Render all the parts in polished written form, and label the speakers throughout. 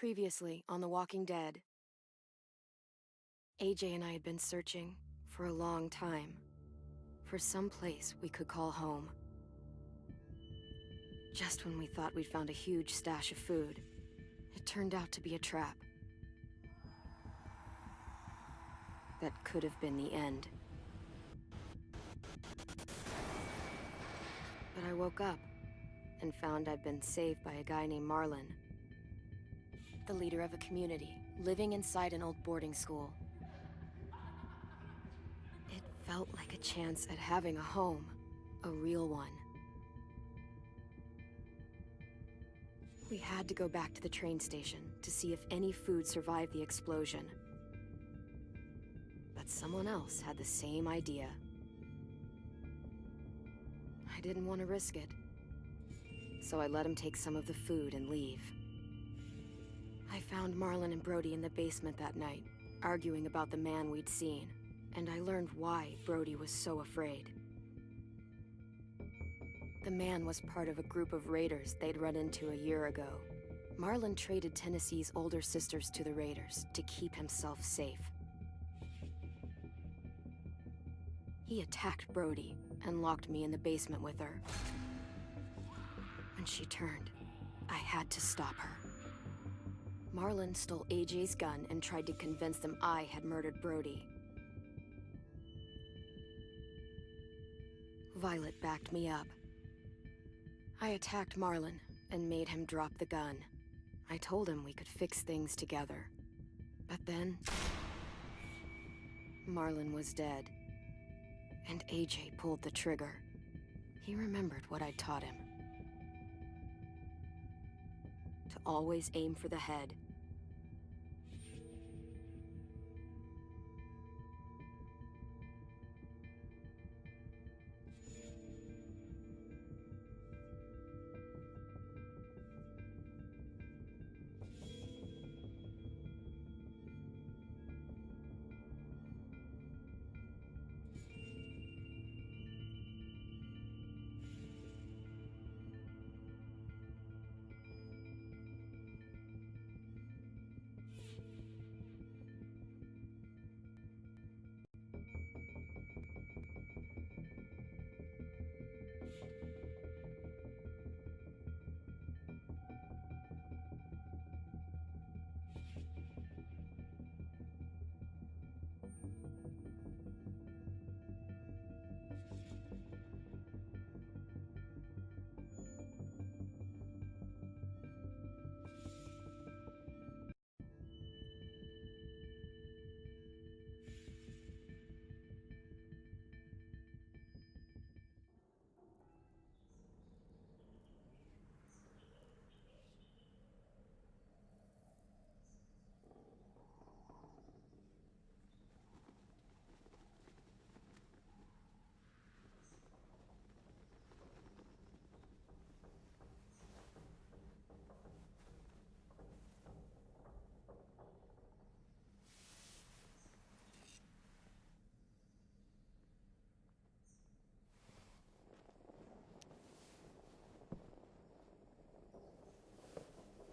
Speaker 1: Previously on The Walking Dead. AJ and I had been searching for a long time for some place we could call home. Just when we thought we'd found a huge stash of food, it turned out to be a trap. That could have been the end. But I woke up and found I'd been saved by a guy named Marlon, the leader of a community, living inside an old boarding school. It felt like a chance at having a home, a real one. We had to go back to the train station to see if any food survived the explosion. But someone else had the same idea. I didn't want to risk it, so I let him take some of the food and leave. I found Marlon and Brody in the basement that night, arguing about the man we'd seen, and I learned why Brody was so afraid. The man was part of a group of raiders they'd run into a year ago. Marlon traded Tennessee's older sisters to the raiders to keep himself safe. He attacked Brody and locked me in the basement with her. When she turned, I had to stop her. Marlon stole AJ's gun and tried to convince them I had murdered Brody. Violet backed me up. I attacked Marlon and made him drop the gun. I told him we could fix things together. But then, Marlon was dead, and AJ pulled the trigger. He remembered what I'd taught him. To always aim for the head.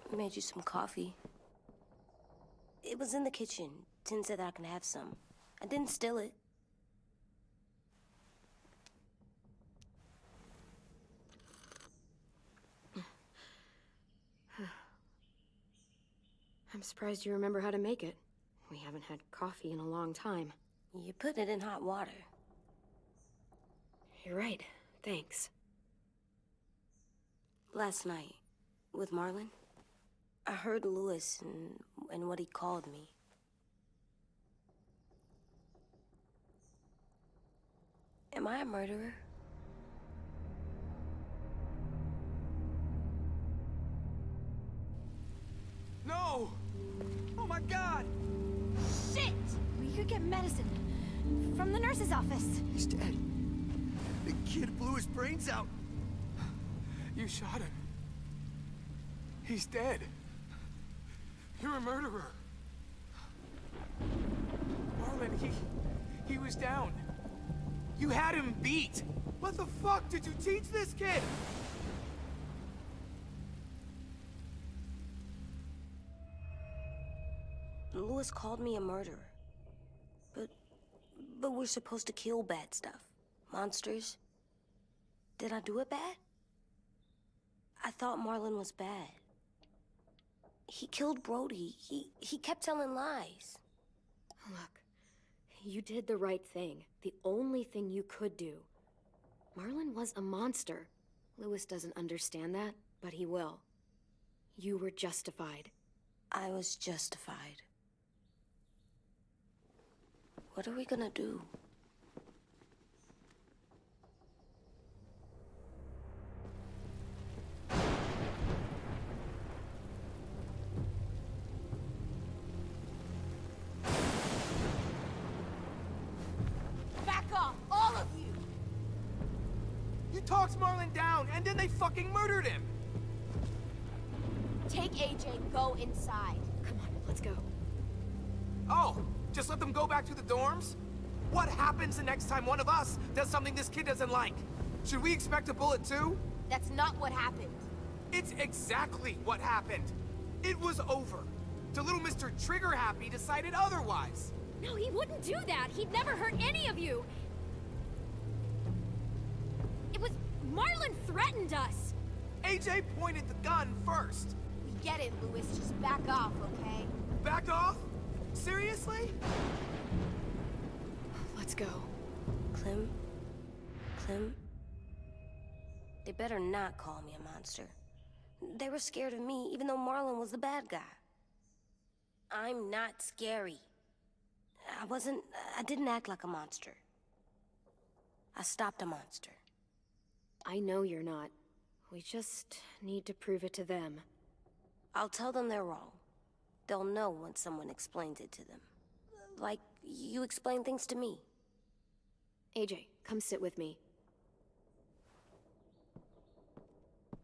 Speaker 2: I made you some coffee. It was in the kitchen. Tin said that I can have some. I didn't steal it.
Speaker 1: I'm surprised you remember how to make it. We haven't had coffee in a long time.
Speaker 2: You put it in hot water.
Speaker 1: You're right. Thanks.
Speaker 2: Last night, with Marlon, I heard Lewis and what he called me. Am I a murderer?
Speaker 3: No! Oh my God!
Speaker 4: Shit! We could get medicine from the nurse's office.
Speaker 3: He's dead. The kid blew his brains out. You shot him. He's dead. You're a murderer. Marlon, he was down. You had him beat. What the fuck did you teach this kid?
Speaker 2: Lewis called me a murderer. But we're supposed to kill bad stuff. Monsters. Did I do it bad? I thought Marlon was bad. He killed Brody. He kept telling lies.
Speaker 1: Look, you did the right thing. The only thing you could do. Marlon was a monster. Lewis doesn't understand that, but he will. You were justified.
Speaker 2: I was justified. What are we gonna do?
Speaker 4: Back off, all of you!
Speaker 3: You talked Marlon down, and then they fucking murdered him!
Speaker 4: Take AJ, go inside.
Speaker 1: Come on, let's go.
Speaker 3: Oh, just let them go back to the dorms? What happens the next time one of us does something this kid doesn't like? Should we expect a bullet too?
Speaker 4: That's not what happened.
Speaker 3: It's exactly what happened. It was over. The little Mr. Trigger Happy decided otherwise.
Speaker 4: No, he wouldn't do that. He'd never hurt any of you. It was... Marlon threatened us.
Speaker 3: AJ pointed the gun first.
Speaker 4: We get it, Lewis. Just back off, okay?
Speaker 3: Back off? Seriously?
Speaker 1: Let's go.
Speaker 2: Clem? They better not call me a monster. They were scared of me, even though Marlon was the bad guy. I'm not scary. I didn't act like a monster. I stopped a monster.
Speaker 1: I know you're not. We just need to prove it to them.
Speaker 2: I'll tell them they're wrong. They'll know when someone explains it to them. Like you explain things to me.
Speaker 1: AJ, come sit with me.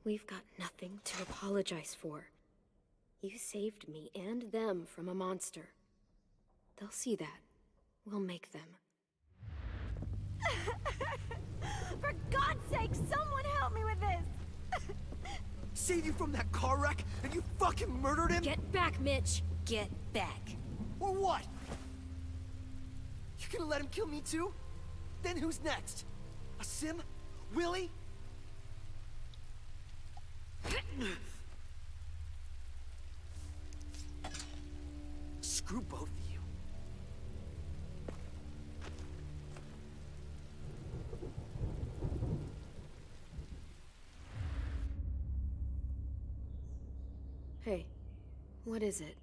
Speaker 1: We've got nothing to apologize for. You saved me and them from a monster. They'll see that. We'll make them.
Speaker 4: For God's sake, someone help me with this!
Speaker 3: Saved you from that car wreck, and you fucking murdered him?
Speaker 1: Get back, Mitch!
Speaker 2: Get back.
Speaker 3: Or what? You gonna let him kill me too? Then who's next? A Sim? Willie? Screw both of you.
Speaker 1: Hey, what is it?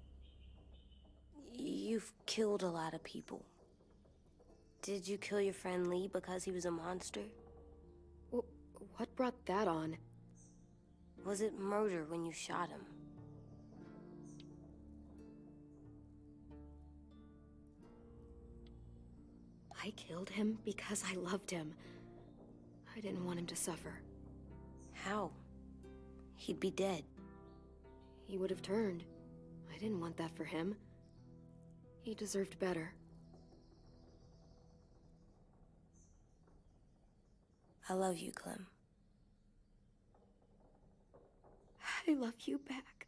Speaker 2: You've killed a lot of people. Did you kill your friend Lee because he was a monster?
Speaker 1: What brought that on?
Speaker 2: Was it murder when you shot him?
Speaker 1: I killed him because I loved him. I didn't want him to suffer.
Speaker 2: How? He'd be dead.
Speaker 1: He would have turned. I didn't want that for him. He deserved better.
Speaker 2: I love you, Clem.
Speaker 1: I love you back.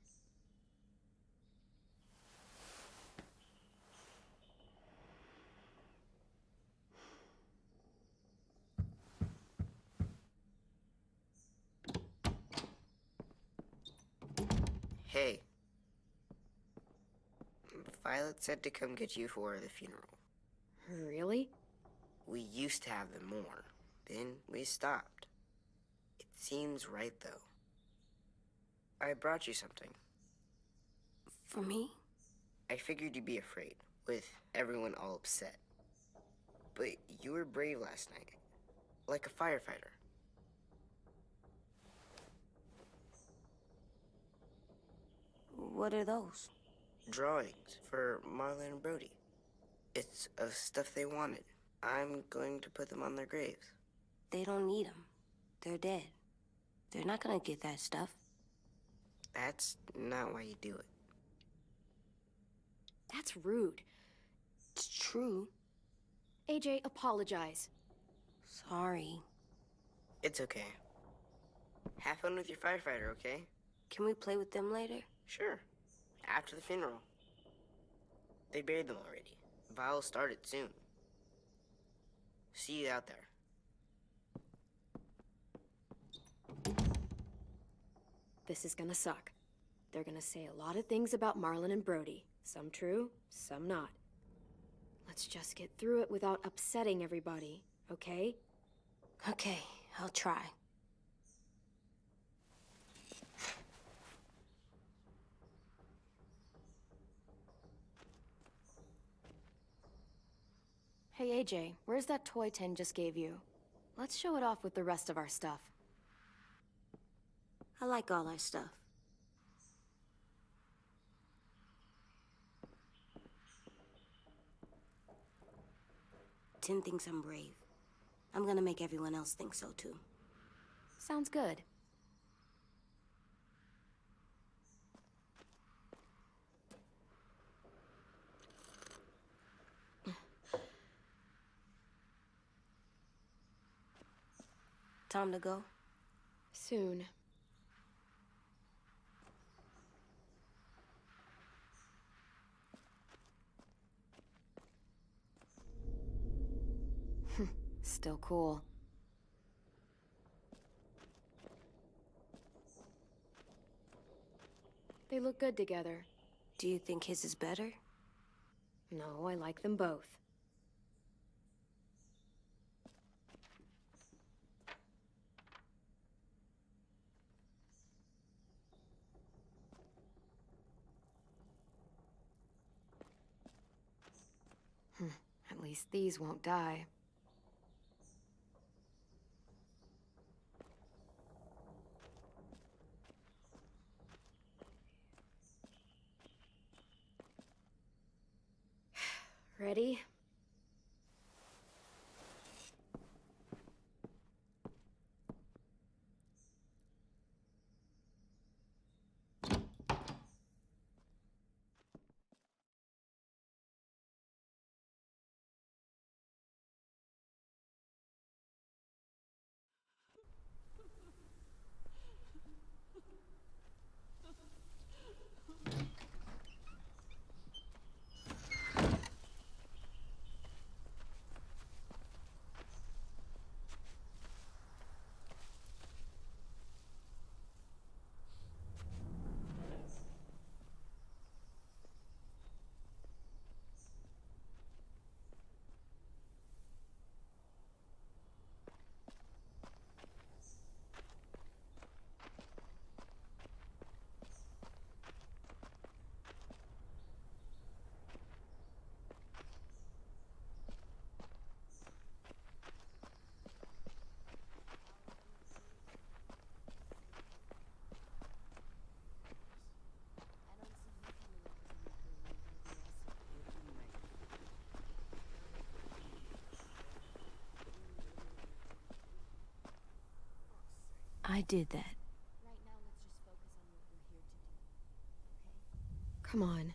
Speaker 5: Hey. Violet said to come get you for the funeral.
Speaker 1: Really?
Speaker 5: We used to have them more. Then we stopped. It seems right, though. I brought you something.
Speaker 2: For me?
Speaker 5: I figured you'd be afraid, with everyone all upset. But you were brave last night. Like a firefighter.
Speaker 2: What are those?
Speaker 5: Drawings for Marlon and Brody. It's of stuff they wanted. I'm going to put them on their graves.
Speaker 2: They don't need them. They're dead. They're not gonna get that stuff.
Speaker 5: That's not why you do it.
Speaker 1: That's rude.
Speaker 2: It's true.
Speaker 1: AJ, apologize.
Speaker 2: Sorry.
Speaker 5: It's okay. Have fun with your firefighter, okay?
Speaker 2: Can we play with them later?
Speaker 5: Sure. After the funeral. They buried them already. Vile'll start it soon. See you out there.
Speaker 1: This is gonna suck. They're gonna say a lot of things about Marlon and Brody. Some true, some not. Let's just get through it without upsetting everybody, okay?
Speaker 2: Okay, I'll try.
Speaker 1: Hey AJ, where's that toy Tin just gave you? Let's show it off with the rest of our stuff.
Speaker 2: I like all our stuff. Tin thinks I'm brave. I'm gonna make everyone else think so too.
Speaker 1: Sounds good.
Speaker 2: Time to go?
Speaker 1: Soon. Still cool. They look good together.
Speaker 2: Do you think his is better?
Speaker 1: No, I like them both. At least these won't die. Ready?
Speaker 2: I did that.
Speaker 4: Right now, let's just focus on what we're here to do.
Speaker 1: Come on.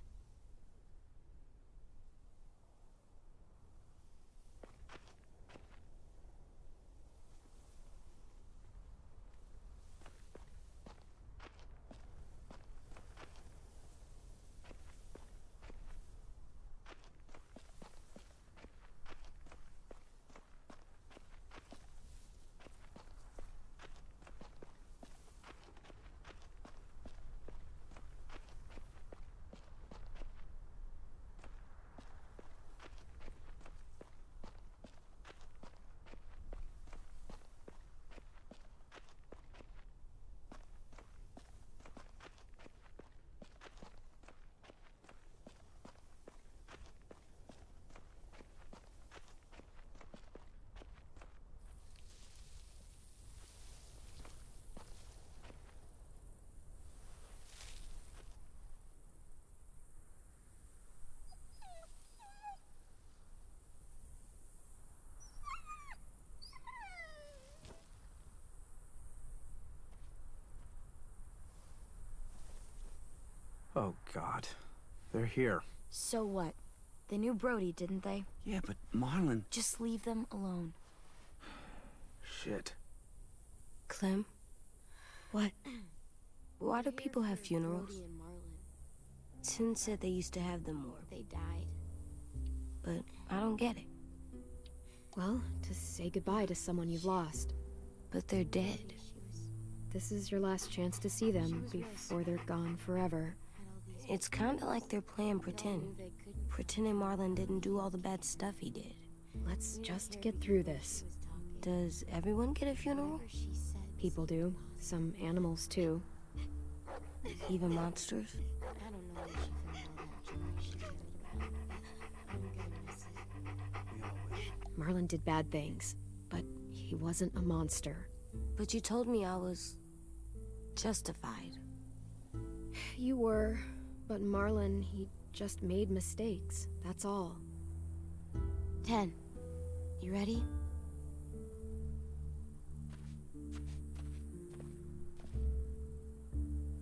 Speaker 3: Oh, God. They're here.
Speaker 4: So what? They knew Brody, didn't they?
Speaker 3: Yeah, but Marlon...
Speaker 4: Just leave them alone.
Speaker 3: Shit.
Speaker 2: Clem?
Speaker 1: What?
Speaker 2: Why do people have funerals?
Speaker 1: Brody and Marlon.
Speaker 2: Tin said they used to have them more,
Speaker 4: They died.
Speaker 2: but I don't get it.
Speaker 1: Well, to say goodbye to someone you've lost.
Speaker 2: But they're dead.
Speaker 1: This is your last chance to see them before they're gone forever.
Speaker 2: It's kinda like they're playing pretend. Pretending Marlon didn't do all the bad stuff he did.
Speaker 1: Let's just get through this.
Speaker 2: Does everyone get a funeral?
Speaker 1: People do. Some animals, too.
Speaker 2: Even monsters?
Speaker 4: I don't know what she found all that shit about. I'm gonna miss it.
Speaker 1: Marlon did bad things, but he wasn't a monster.
Speaker 2: But you told me I was justified.
Speaker 1: You were, but Marlon, he just made mistakes, that's all.
Speaker 2: 10. You ready?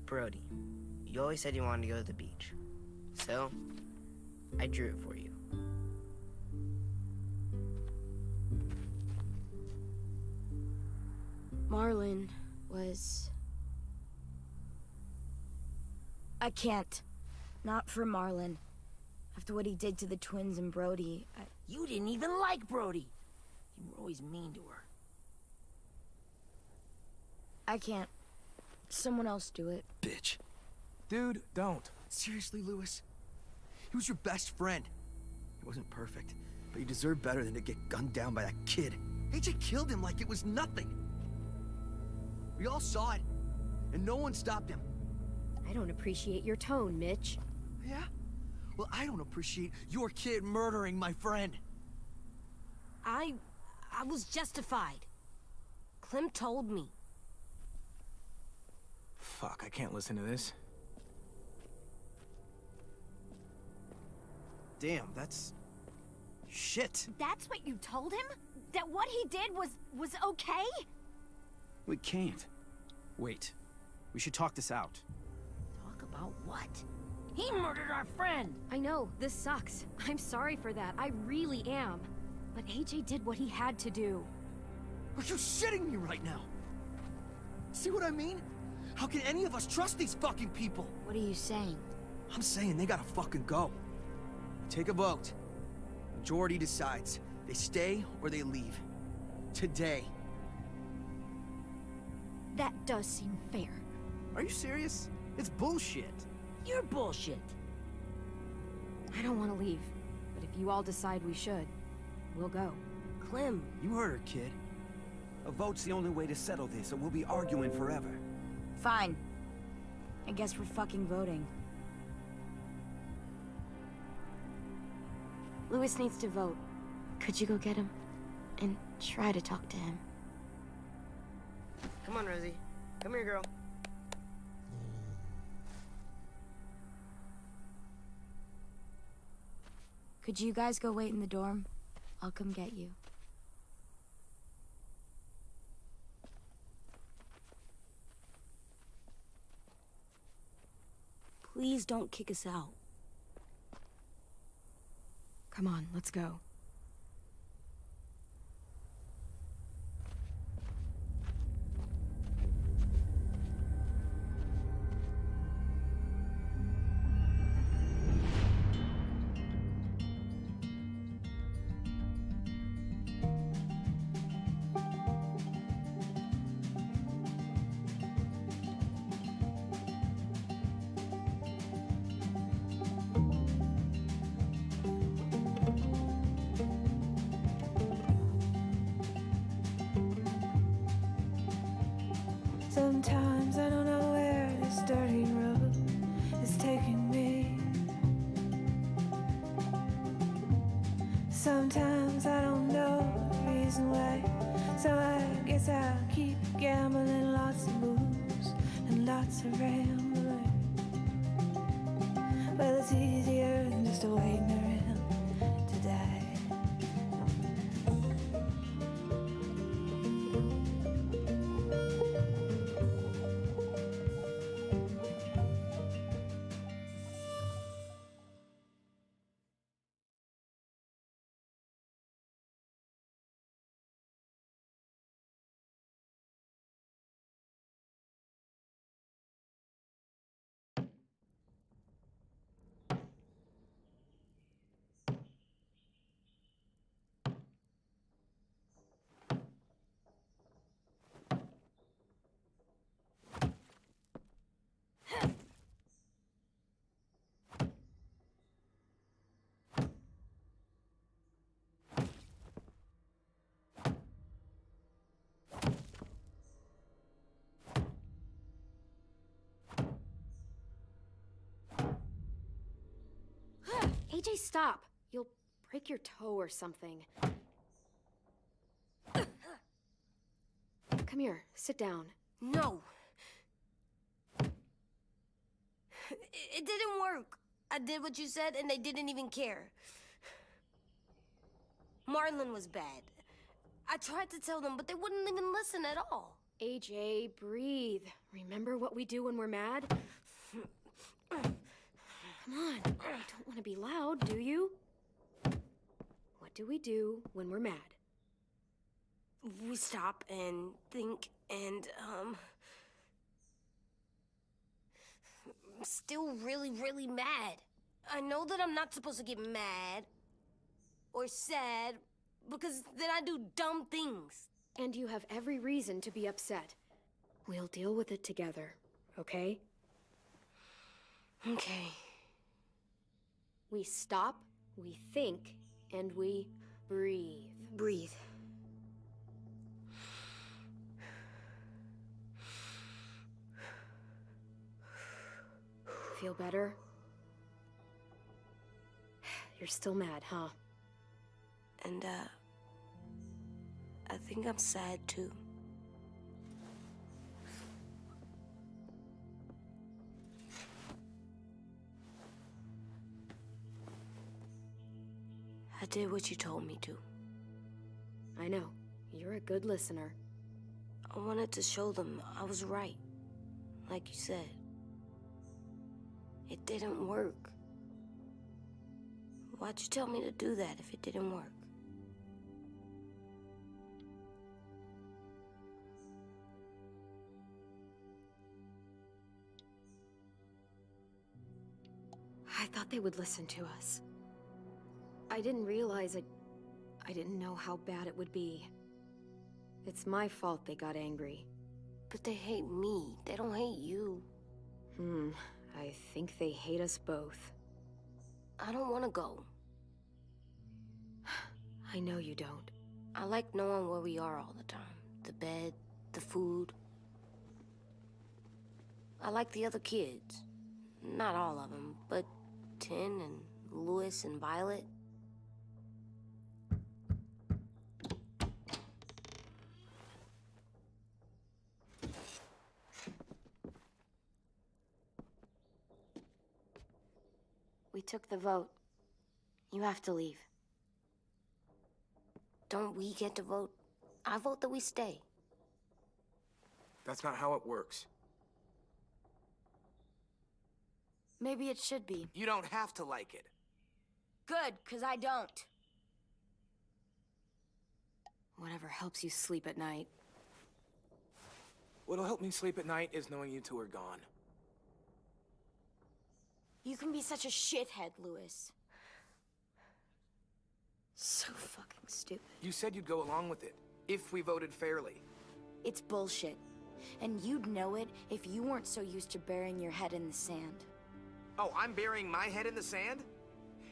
Speaker 5: Brody, you always said you wanted to go to the beach. So, I drew it for you.
Speaker 4: Marlon was... I can't. Not for Marlon. After what he did to the twins and Brody,
Speaker 6: You didn't even like Brody. You were always mean to her.
Speaker 4: I can't. Someone else do it.
Speaker 3: Bitch. Dude, don't. Seriously, Lewis? He was your best friend. He wasn't perfect, but he deserved better than to get gunned down by that kid. AJ killed him like it was nothing. We all saw it, and no one stopped him.
Speaker 1: I don't appreciate your tone, Mitch.
Speaker 3: Yeah? Well, I don't appreciate your kid murdering my friend.
Speaker 2: I was justified. Clem told me.
Speaker 3: Fuck, I can't listen to this. Damn, that's... shit.
Speaker 4: That's what you told him? That what he did was okay?
Speaker 7: We can't. Wait. We should talk this out.
Speaker 6: Talk about what? He murdered our friend!
Speaker 1: I know, this sucks. I'm sorry for that, I really am. But AJ did what he had to do.
Speaker 3: Are you shitting me right now? See what I mean? How can any of us trust these fucking people?
Speaker 4: What are you saying?
Speaker 3: I'm saying they gotta fucking go. Take a vote. Majority decides. They stay or they leave. Today.
Speaker 4: That does seem fair.
Speaker 7: Are you serious? It's bullshit.
Speaker 6: You're bullshit.
Speaker 1: I don't want to leave, but if you all decide we should, we'll go.
Speaker 2: Clem,
Speaker 7: You heard her, kid. A vote's the only way to settle this, or we'll be arguing forever.
Speaker 4: Fine. I guess we're fucking voting.
Speaker 2: Lewis needs to vote. Could you go get him? And try to talk to him.
Speaker 5: Come on, Rosie. Come here, girl.
Speaker 4: Could you guys go wait in the dorm? I'll come get you.
Speaker 2: Please don't kick us out.
Speaker 1: Come on, let's go.
Speaker 8: Sometimes I don't know where this dirty road is taking me. Sometimes I don't know the reason why. So I guess I'll keep gambling, lots of moves and lots of rambling. Well, it's easier than just waiting around to die.
Speaker 1: AJ, stop! You'll break your toe or something. Come here, sit down.
Speaker 2: No. It didn't work. I did what you said, and they didn't even care. Marlon was bad. I tried to tell them, but they wouldn't even listen at all.
Speaker 1: AJ, breathe. Remember what we do when we're mad? Come on, you don't want to be loud, do you? What do we do when we're mad?
Speaker 2: We stop and think and, I'm still really, really mad. I know that I'm not supposed to get mad or sad because then I do dumb things.
Speaker 1: And you have every reason to be upset. We'll deal with it together, okay?
Speaker 2: Okay.
Speaker 1: We stop, we think, and we breathe.
Speaker 2: Breathe.
Speaker 1: Feel better? You're still mad, huh?
Speaker 2: And, I think I'm sad too. I did what you told me to.
Speaker 1: I know. You're a good listener.
Speaker 2: I wanted to show them I was right. Like you said. It didn't work. Why'd you tell me to do that if it didn't work?
Speaker 1: I thought they would listen to us. I didn't realize I didn't know how bad it would be. It's my fault they got angry.
Speaker 2: But they hate me. They don't hate you.
Speaker 1: I think they hate us both.
Speaker 2: I don't want to go.
Speaker 1: I know you don't.
Speaker 2: I like knowing where we are all the time. The bed, the food. I like the other kids. Not all of them, but Tin and Louis and Violet.
Speaker 1: We took the vote. You have to leave.
Speaker 2: Don't we get to vote? I vote that we stay.
Speaker 9: That's not how it works.
Speaker 6: Maybe it should be.
Speaker 9: You don't have to like it.
Speaker 6: Good, 'cause I don't.
Speaker 1: Whatever helps you sleep at night.
Speaker 9: What'll help me sleep at night is knowing you two are gone.
Speaker 6: You can be such a shithead, Louis.
Speaker 1: So fucking stupid.
Speaker 9: You said you'd go along with it, if we voted fairly.
Speaker 6: It's bullshit. And you'd know it if you weren't so used to burying your head in the sand.
Speaker 9: Oh, I'm burying my head in the sand?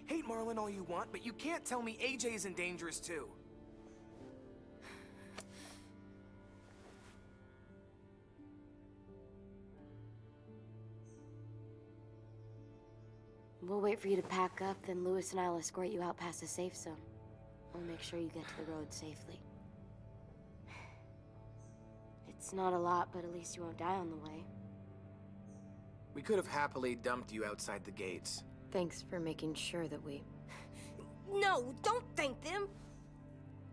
Speaker 9: Hate Marlon all you want, but you can't tell me AJ isn't dangerous too.
Speaker 2: We'll wait for you to pack up, then Louis and I'll escort you out past the safe zone. We'll make sure you get to the road safely. It's not a lot, but at least you won't die on the way.
Speaker 9: We could have happily dumped you outside the gates.
Speaker 1: Thanks for making sure that we...
Speaker 2: No, don't thank them.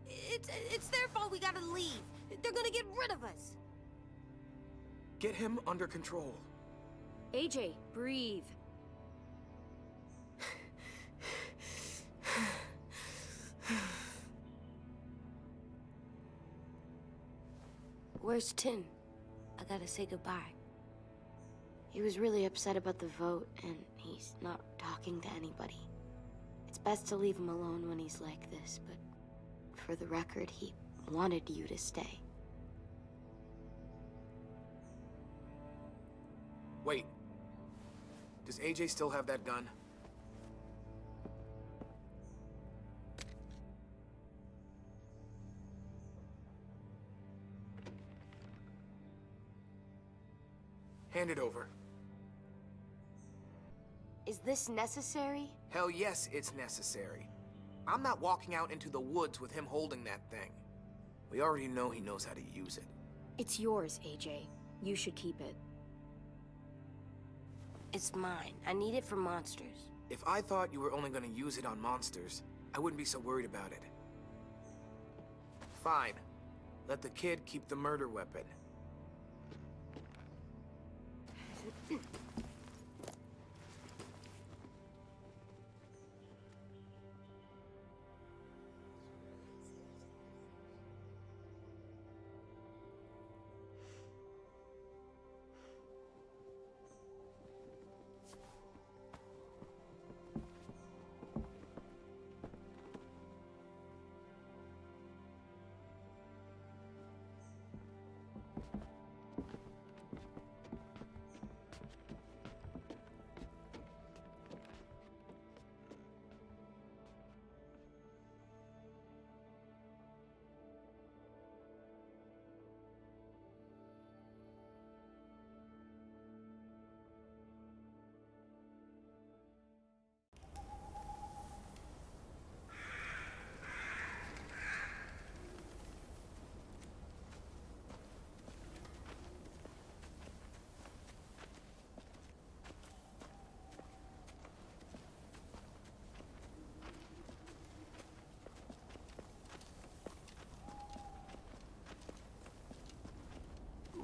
Speaker 2: It's their fault we gotta leave. They're gonna get rid of us.
Speaker 9: Get him under control.
Speaker 1: AJ, breathe.
Speaker 2: Where's Tin? I gotta say goodbye. He was really upset about the vote, and he's not talking to anybody. It's best to leave him alone when he's like this, but for the record, he wanted you to stay.
Speaker 9: Wait. Does AJ still have that gun? Hand it over.
Speaker 6: Is this necessary?
Speaker 9: Hell yes, it's necessary. I'm not walking out into the woods with him holding that thing. We already know he knows how to use it.
Speaker 1: It's yours, AJ. You should keep it.
Speaker 2: It's mine. I need it for monsters.
Speaker 9: If I thought you were only gonna use it on monsters, I wouldn't be so worried about it. Fine. Let the kid keep the murder weapon.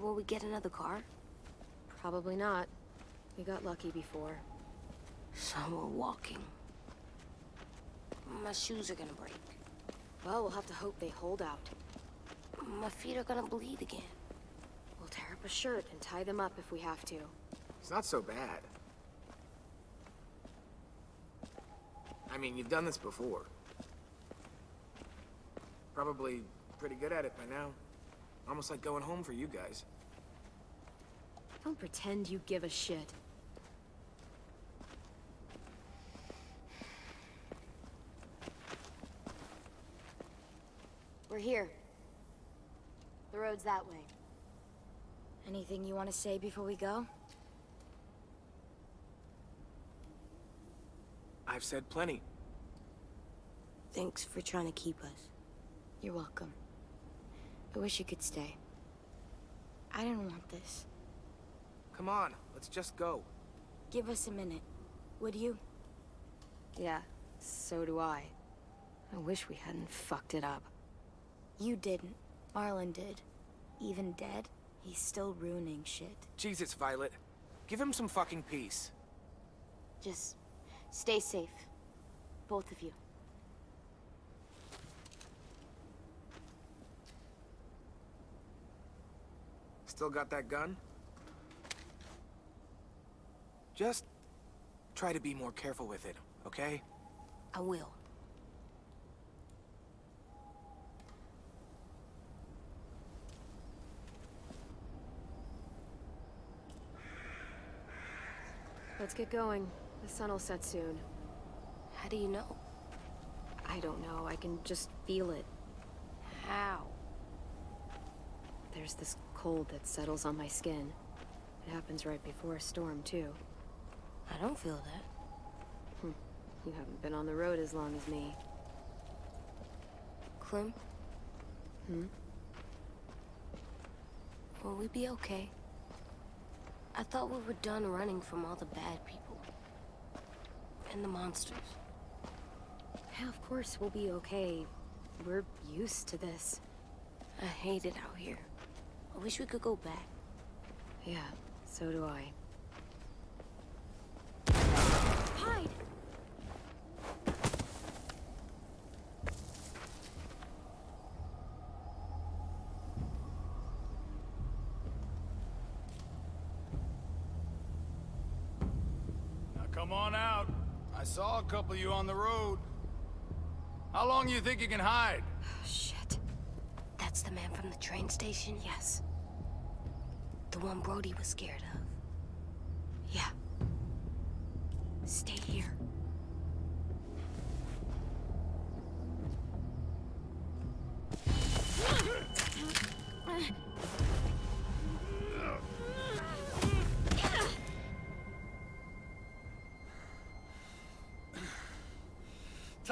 Speaker 2: Will we get another car?
Speaker 1: Probably not. We got lucky before.
Speaker 2: So we're walking. My shoes are gonna break.
Speaker 1: Well, we'll have to hope they hold out.
Speaker 2: My feet are gonna bleed again.
Speaker 1: We'll tear up a shirt and tie them up if we have to.
Speaker 9: It's not so bad. I mean, you've done this before. Probably pretty good at it by now. Almost like going home for you guys.
Speaker 1: Don't pretend you give a shit.
Speaker 6: We're here. The road's that way. Anything you want to say before we go?
Speaker 9: I've said plenty.
Speaker 2: Thanks for trying to keep us.
Speaker 6: You're welcome. I wish you could stay. I didn't want this.
Speaker 9: Come on, let's just go.
Speaker 6: Give us a minute, would you?
Speaker 1: Yeah, so do I. I wish we hadn't fucked it up.
Speaker 6: You didn't. Marlon did. Even dead, he's still ruining shit.
Speaker 9: Jesus, Violet. Give him some fucking peace.
Speaker 6: Just stay safe. Both of you.
Speaker 9: Still got that gun? Just try to be more careful with it, okay?
Speaker 2: I will.
Speaker 1: Let's get going. The sun will set soon.
Speaker 2: How do you know?
Speaker 1: I don't know. I can just feel it.
Speaker 2: How?
Speaker 1: There's this cold that settles on my skin. It happens right before a storm, too.
Speaker 2: I don't feel that.
Speaker 1: You haven't been on the road as long as me.
Speaker 2: Clem?
Speaker 1: Hmm?
Speaker 2: Will we be okay? I thought we were done running from all the bad people. And the monsters.
Speaker 1: Yeah, of course we'll be okay. We're used to this.
Speaker 2: I hate it out here. I wish we could go back.
Speaker 1: Yeah, so do I.
Speaker 6: Hide!
Speaker 10: Now come on out. I saw a couple of you on the road. How long do you think you can hide?
Speaker 1: Shit.
Speaker 2: That's the man from the train station?
Speaker 1: Yes.
Speaker 2: The one Brody was scared of.
Speaker 1: Yeah. Stay here.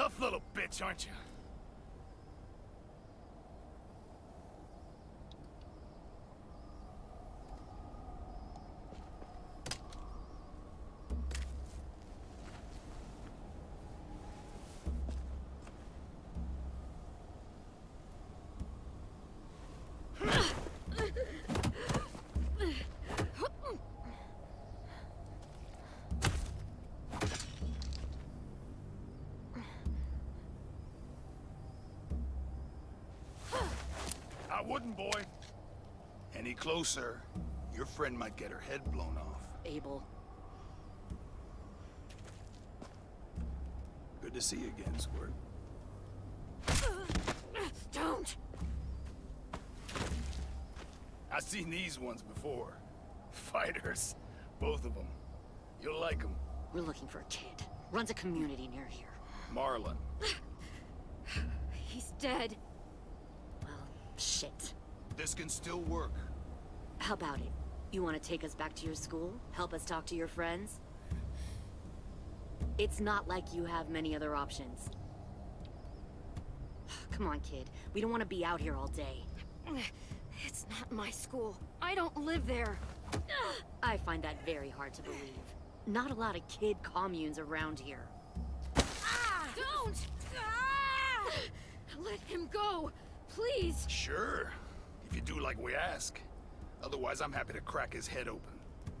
Speaker 10: Tough little bitch, aren't you? I wouldn't, boy. Any closer, your friend might get her head blown off.
Speaker 1: Abel.
Speaker 10: Good to see you again, Squirt.
Speaker 1: Don't!
Speaker 10: I've seen these ones before. Fighters. Both of them. You'll like them.
Speaker 1: We're looking for a kid. Runs a community near here.
Speaker 10: Marlon.
Speaker 1: He's dead. Well, shit.
Speaker 10: This can still work.
Speaker 1: How about it? You want to take us back to your school? Help us talk to your friends? It's not like you have many other options. Come on, kid. We don't want to be out here all day. It's not my school. I don't live there. I find that very hard to believe. Not a lot of kid communes around here. Don't! Let him go, please.
Speaker 10: Sure. If you do like we ask. Otherwise, I'm happy to crack his head open.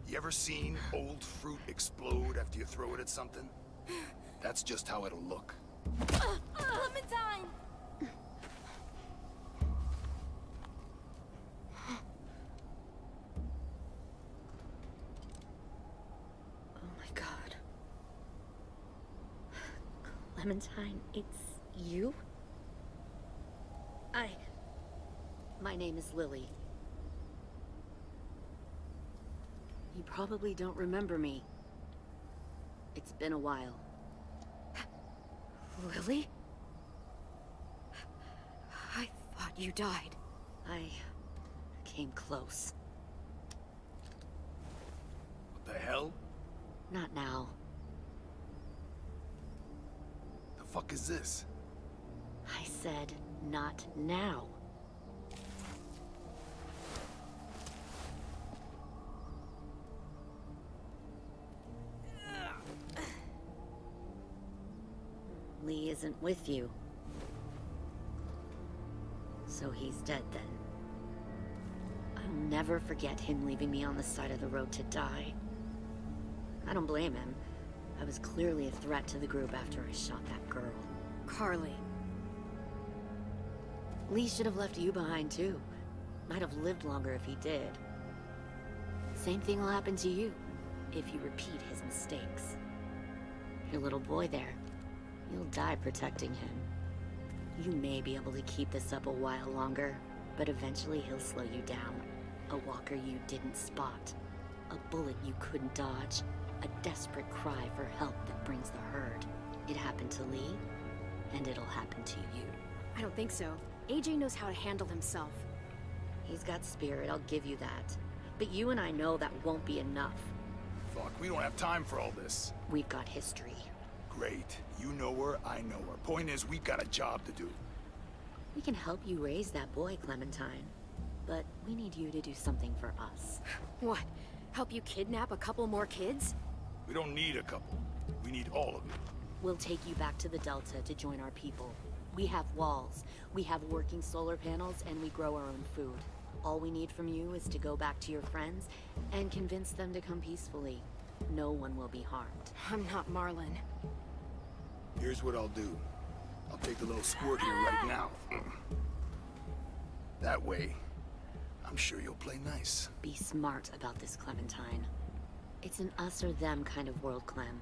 Speaker 10: You ever seen old fruit explode after you throw it at something? That's just how it'll look.
Speaker 2: Clementine!
Speaker 1: Oh my god. Clementine, it's you? My name is Lily. You probably don't remember me. It's been a while. Lily? I thought you died. I came close.
Speaker 10: What the hell?
Speaker 1: Not now.
Speaker 10: The fuck is this?
Speaker 1: I said, not now. Lee isn't with you. So he's dead then. I'll never forget him leaving me on the side of the road to die. I don't blame him. I was clearly a threat to the group after I shot that girl. Carly. Lee should have left you behind too. Might have lived longer if he did. Same thing will happen to you, if you repeat his mistakes. Your little boy there. You'll die protecting him. You may be able to keep this up a while longer, but eventually he'll slow you down. A walker you didn't spot. A bullet you couldn't dodge. A desperate cry for help that brings the herd. It happened to Lee, and it'll happen to you.
Speaker 11: I don't think so. AJ knows how to handle himself.
Speaker 1: He's got spirit, I'll give you that. But you and I know that won't be enough.
Speaker 10: Fuck, we don't have time for all this.
Speaker 1: We've got history.
Speaker 10: Great. You know her, I know her. Point is, we've got a job to do.
Speaker 1: We can help you raise that boy, Clementine. But we need you to do something for us.
Speaker 11: What? Help you kidnap a couple more kids?
Speaker 10: We don't need a couple. We need all of you.
Speaker 1: We'll take you back to the Delta to join our people. We have walls, we have working solar panels, and we grow our own food. All we need from you is to go back to your friends and convince them to come peacefully. No one will be harmed.
Speaker 11: I'm not Marlon.
Speaker 10: Here's what I'll do. I'll take the little squirt here right now. That way, I'm sure you'll play nice.
Speaker 1: Be smart about this, Clementine. It's an us or them kind of world, Clem.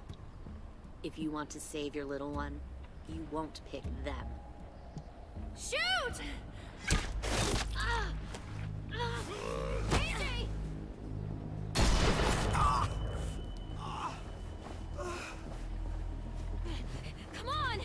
Speaker 1: If you want to save your little one, you won't pick them.
Speaker 11: Shoot! AJ! Come on!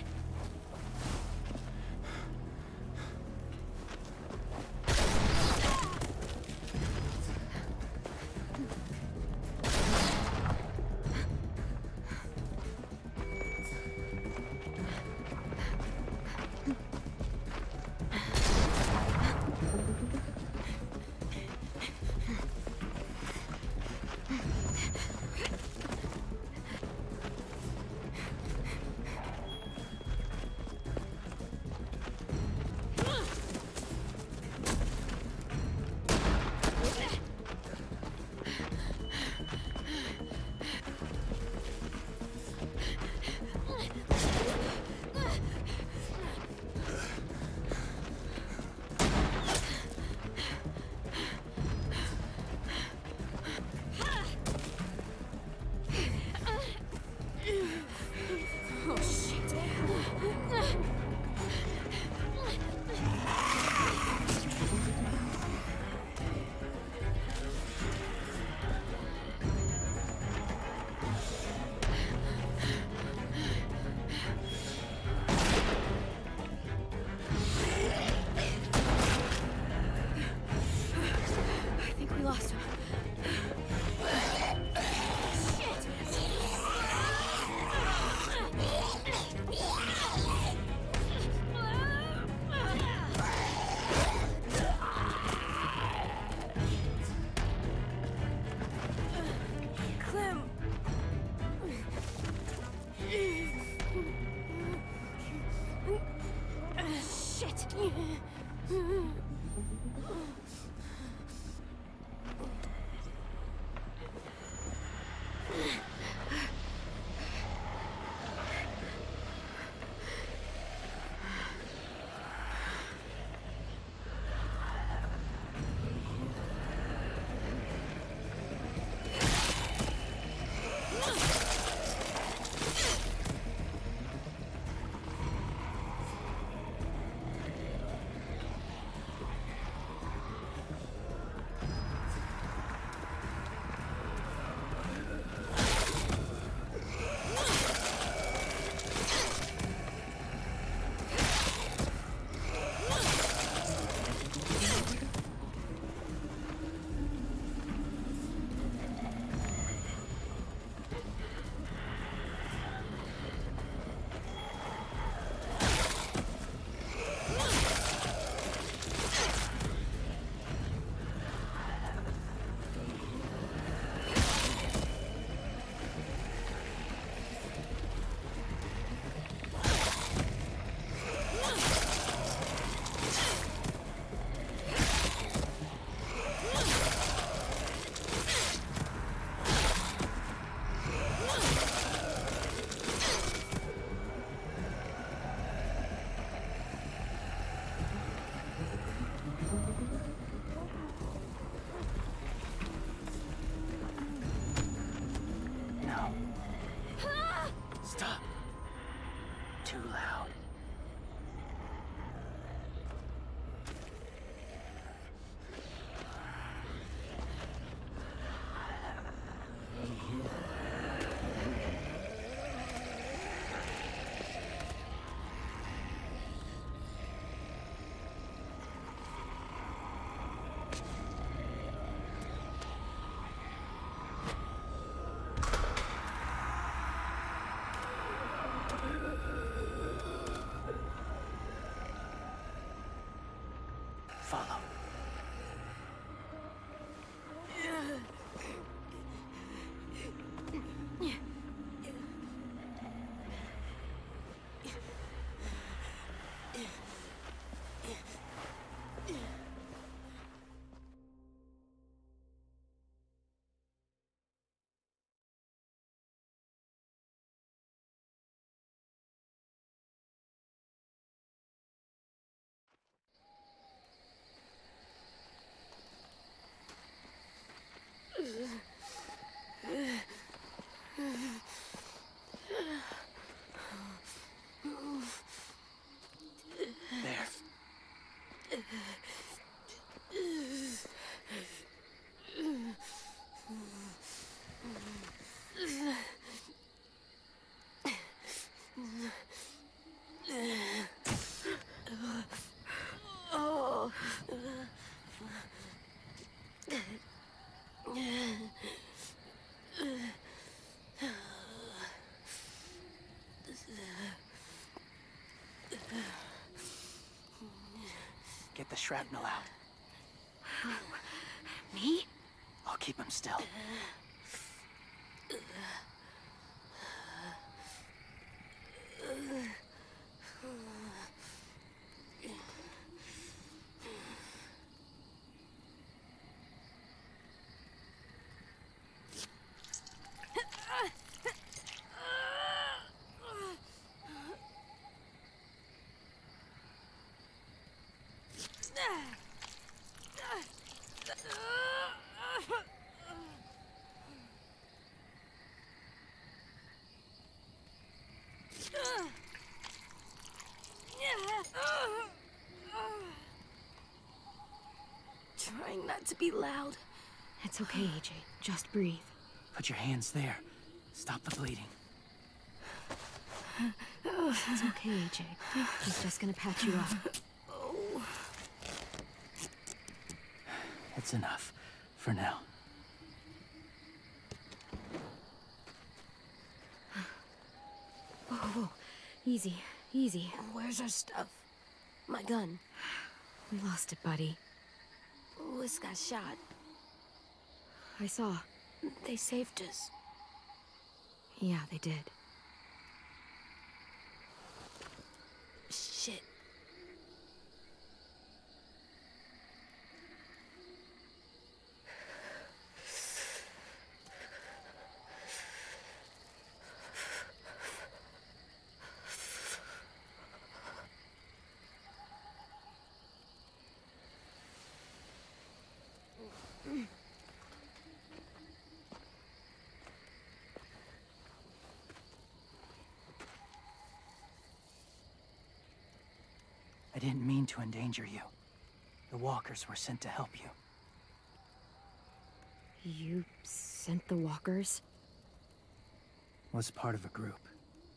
Speaker 7: Stop. Too loud. Follow. There. Get the shrapnel out.
Speaker 11: Me?
Speaker 7: I'll keep him still.
Speaker 2: Trying not to be loud.
Speaker 11: It's okay, AJ. Just breathe.
Speaker 7: Put your hands there. Stop the bleeding.
Speaker 11: It's okay, AJ. He's just gonna patch you up.
Speaker 2: Oh.
Speaker 7: It's enough. For now.
Speaker 11: Whoa. Easy. Easy.
Speaker 2: Where's our stuff? My gun.
Speaker 11: We lost it, buddy.
Speaker 2: Lewis got shot.
Speaker 11: I saw.
Speaker 2: They saved us.
Speaker 11: Yeah, they did.
Speaker 2: Shit.
Speaker 12: I didn't mean to endanger you. The walkers were sent to help you.
Speaker 1: You sent the walkers?
Speaker 12: Was part of a group.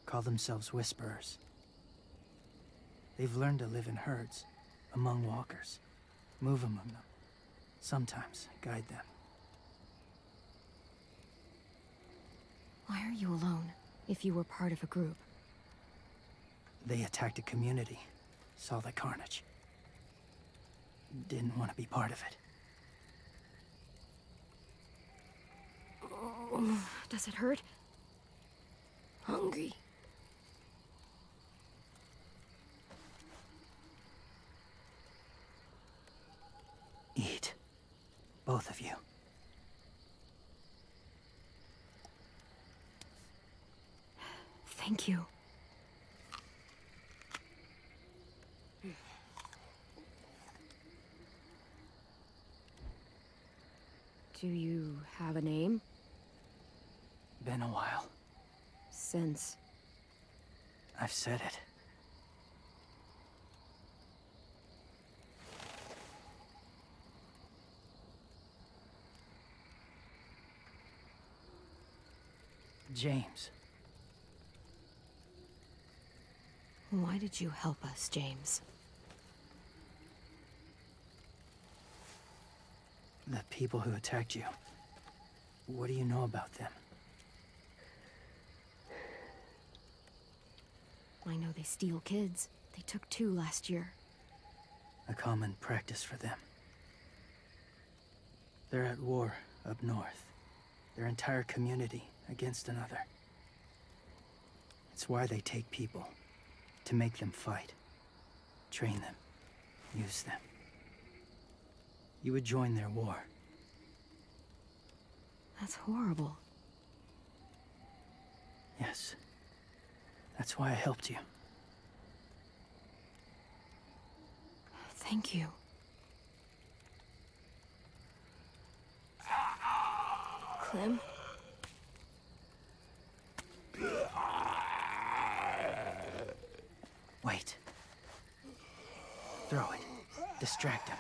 Speaker 12: Call themselves Whisperers. They've learned to live in herds, among walkers. Move among them. Sometimes guide them.
Speaker 1: Why are you alone, if you were part of a group?
Speaker 12: They attacked a community. Saw the carnage. Didn't want to be part of it.
Speaker 1: Oh, does it hurt?
Speaker 2: Hungry.
Speaker 12: Eat. Both of you.
Speaker 1: Thank you. Do you have a name?
Speaker 12: Been a while.
Speaker 1: Since...
Speaker 12: I've said it. James.
Speaker 1: Why did you help us, James?
Speaker 12: The people who attacked you. What do you know about them?
Speaker 1: I know they steal kids. They took 2 last year.
Speaker 12: A common practice for them. They're at war up north. Their entire community against another. It's why they take people. To make them fight. Train them. Use them. You would join their war.
Speaker 1: That's horrible.
Speaker 12: Yes. That's why I helped you.
Speaker 1: Thank you. Clem?
Speaker 12: Wait. Throw it. Distract him.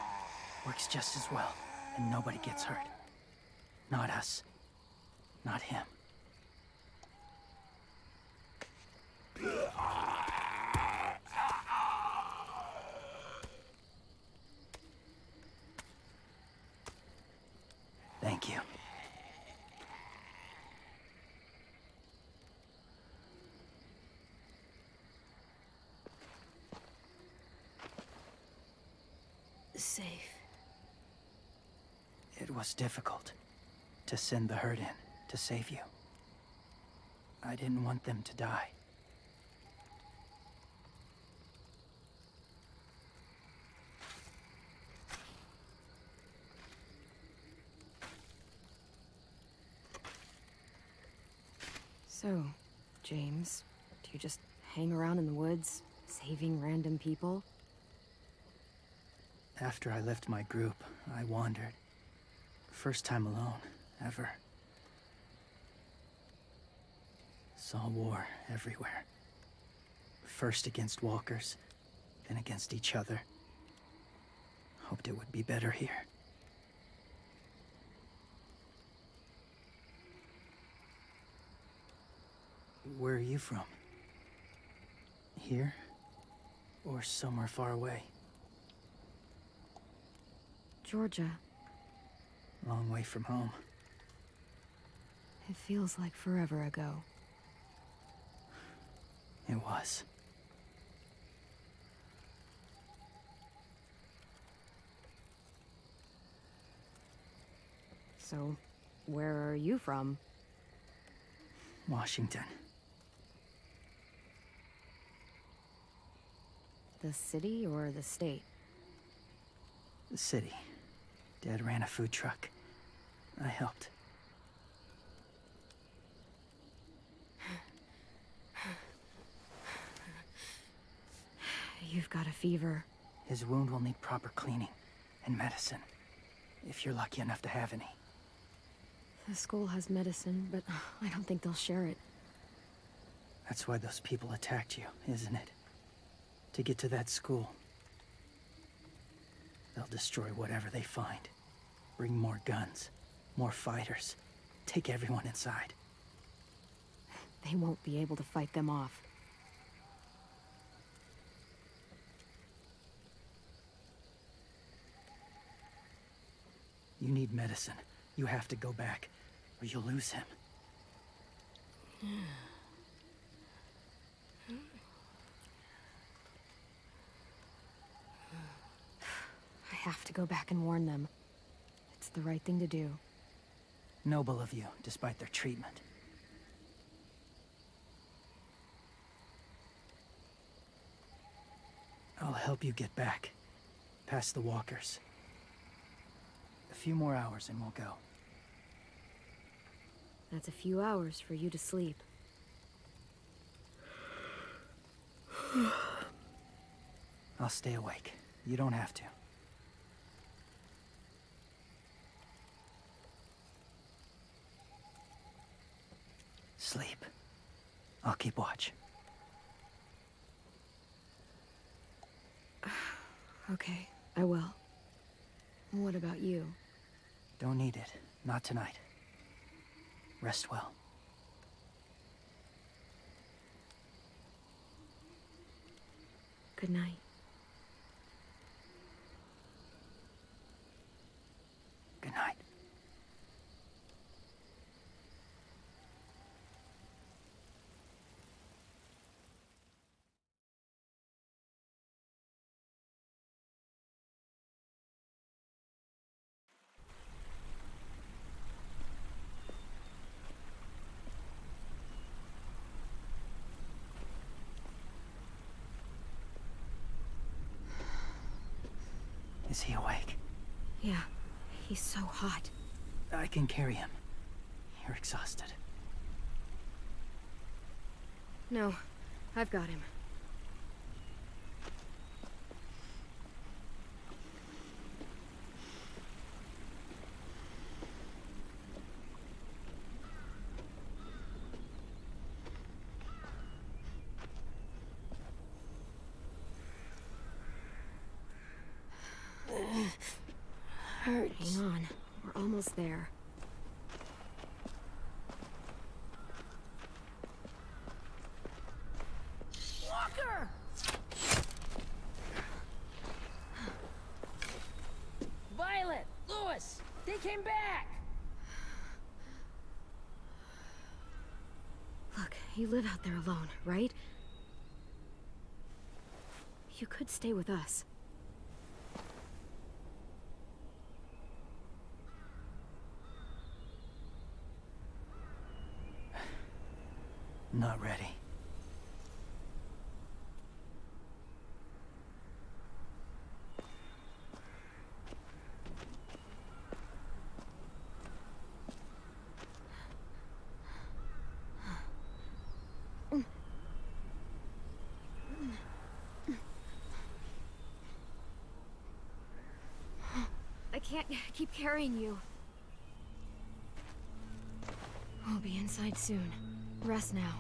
Speaker 12: Works just as well, and nobody gets hurt. Not us. Not him. Thank you.
Speaker 2: Safe.
Speaker 12: It was difficult to send the herd in to save you. I didn't want them to die.
Speaker 1: So, James, do you just hang around in the woods, saving random people?
Speaker 12: After I left my group, I wandered. First time alone, ever. Saw war everywhere. First against walkers, then against each other. Hoped it would be better here. Where are you from? Here? Or somewhere far away?
Speaker 1: Georgia.
Speaker 12: Long way from home.
Speaker 1: It feels like forever ago.
Speaker 12: It was.
Speaker 1: So, where are you from?
Speaker 12: Washington.
Speaker 1: The city or the state?
Speaker 12: The city. Dad ran a food truck. I helped.
Speaker 1: You've got a fever.
Speaker 12: His wound will need proper cleaning and medicine, if you're lucky enough to have any.
Speaker 1: The school has medicine, but I don't think they'll share it.
Speaker 12: That's why those people attacked you, isn't it? To get to that school, They'll destroy whatever they find. Bring more guns, more fighters. Take everyone inside.
Speaker 1: They won't be able to fight them off.
Speaker 12: You need medicine. You have to go back, or you'll lose him.
Speaker 1: I have to go back and warn them. It's the right thing to do.
Speaker 12: Noble of you, despite their treatment. I'll help you get back, past the walkers. A few more hours and we'll go.
Speaker 1: That's a few hours for you to sleep.
Speaker 12: I'll stay awake. You don't have to. Sleep. I'll keep watch.
Speaker 1: Okay, I will. What about you?
Speaker 12: Don't need it. Not tonight. Rest well.
Speaker 1: Good night.
Speaker 12: Good night. Is he awake?
Speaker 1: Yeah, he's so hot.
Speaker 12: I can carry him. You're exhausted.
Speaker 1: No, I've got him.
Speaker 2: Hurts.
Speaker 1: Hang on, we're almost there.
Speaker 13: Walker! Violet! Lewis! They came back!
Speaker 1: Look, you live out there alone, right? You could stay with us.
Speaker 12: Not ready.
Speaker 1: I can't keep carrying you. We'll be inside soon. Rest now.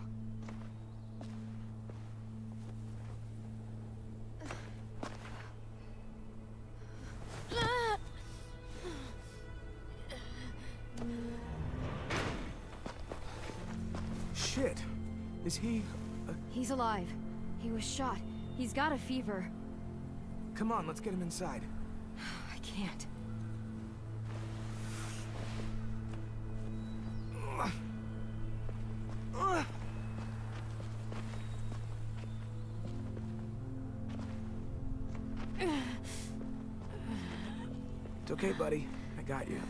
Speaker 9: Shit. Is he...
Speaker 1: He's alive. He was shot. He's got a fever.
Speaker 9: Come on, let's get him inside.
Speaker 1: I can't.
Speaker 9: It's okay, buddy. I got you.